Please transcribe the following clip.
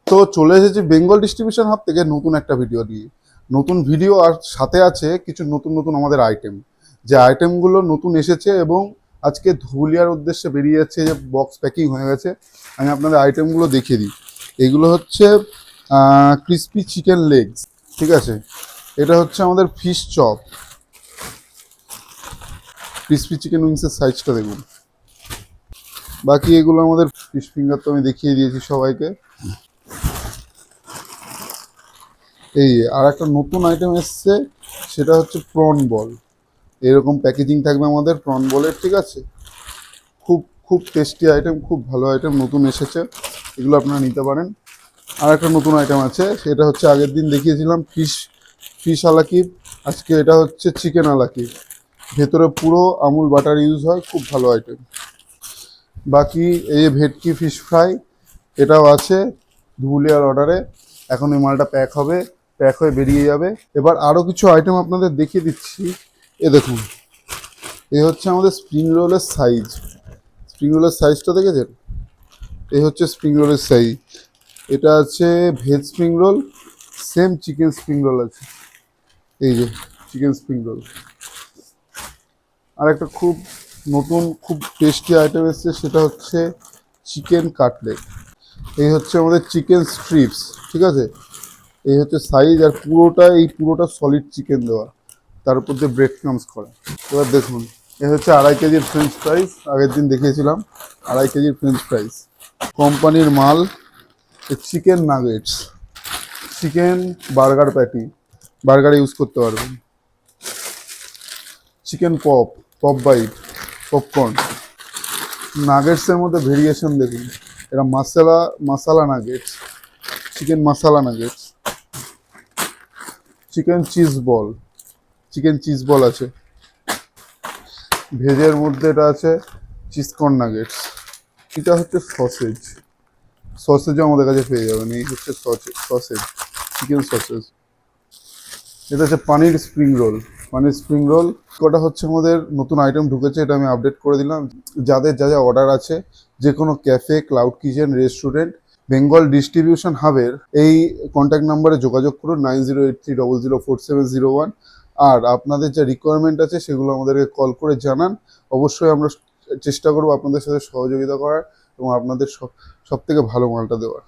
তো চলে এসেছি বেঙ্গল ডিস্ট্রিবিউশন হাব থেকে নতুন একটা ভিডিও নিয়ে। নতুন ভিডিও আর সাথে আছে কিছু নতুন নতুন আমাদের আইটেম, যে আইটেমগুলো নতুন এসেছে এবং আজকে ধুলিয়ার উদ্দেশ্যে বেরিয়ে যাচ্ছে, যে বক্স প্যাকিং হয়ে গেছে। আমি আপনাদের আইটেমগুলো দেখিয়ে দিই। এগুলো হচ্ছে ক্রিসপি চিকেন লেগস, ঠিক আছে। এটা হচ্ছে আমাদের ফিশ চপ, ক্রিসপি চিকেন উইংসের সাইজটা দেখুন। বাকি এগুলো আমাদের ফিশ ফিঙ্গার তো আমি দেখিয়ে দিয়েছি সবাইকে। এই আর একটা নতুন আইটেম এসছে, সেটা হচ্ছে প্রন বল। এরকম প্যাকেজিং থাকবে আমাদের প্রন বলের, ঠিক আছে। খুব খুব টেস্টি আইটেম, খুব ভালো আইটেম নতুন এসেছে, এগুলো আপনারা নিতে পারেন। আর একটা নতুন আইটেম আছে, সেটা হচ্ছে আগের দিন দেখিয়েছিলাম ফিশ আলাকিব, আজকে এটা হচ্ছে চিকেন আলাকিব। ভেতরে পুরো আমুল বাটার ইউজ হয়, খুব ভালো আইটেম। বাকি এই যে ভেটকি ফিশ ফ্রাই, এটাও আছে ধুলিয়ার অর্ডারে। এখন এই মালটা প্যাক হবে, প্যাক হয়ে বেরিয়ে যাবে। এবার আরও কিছু আইটেম আপনাদের দেখিয়ে দিচ্ছি। এ দেখুন, এ হচ্ছে আমাদের স্প্রিং রোলের সাইজ। স্প্রিং রোলের সাইজটা দেখেছেন? এই হচ্ছে স্প্রিং রোলের সাইজ। এটা আছে veg spring roll, same chicken spring roll আছে। এই যে চিকেন স্প্রিং রোল। আর একটা খুব নতুন খুব টেস্টি আইটেম এসছে, সেটা হচ্ছে চিকেন কাটলেট। এই হচ্ছে আমাদের চিকেন স্ট্রিপস, ঠিক আছে। এই হচ্ছে সাইজ, আর পুরোটা সলিড চিকেন দেওয়া, তার উপর দিয়ে ব্রেড ক্রামস করা। এবার দেখুন, এ হচ্ছে 2.5 কেজির ফ্রেঞ্চ ফ্রাইস, আগের দিন দেখিয়েছিলাম 2.5 কেজির ফ্রেঞ্চ ফ্রাইস। কোম্পানির মাল। Chicken nuggets, chicken burger patty, বার্গারে ইউজ করতে পারবেন। Chicken pop bite, popcorn. নাগেটসের মধ্যে ভেরিয়েশন দেখুন, এটা masala nuggets, chicken masala nuggets. Chicken cheese ball আছে। ভেজের মধ্যে এটা আছে চিজকর্ন নাগেটস। এটা হচ্ছে সসেজও আমাদের কাছে পেয়ে যাবেন। এই হচ্ছে সসেজ, চিকেন সসেজ। এটা হচ্ছে পানির স্প্রিং রোল। কটা হচ্ছে আমাদের নতুন আইটেম ঢুকেছে, এটা আমি আপডেট করে দিলাম। যাদের যা যা অর্ডার আছে, যে কোনো cafe, cloud kitchen, restaurant, Bengal distribution হাবের এই কন্ট্যাক্ট নাম্বারে যোগাযোগ করুন 9083004701। আর আপনাদের যা রিকোয়ারমেন্ট আছে সেগুলো আমাদেরকে কল করে জানান। অবশ্যই আমরা চেষ্টা করবো আপনাদের সাথে সহযোগিতা করার এবং আপনাদের সব থেকে ভালো মালটা দেওয়ার।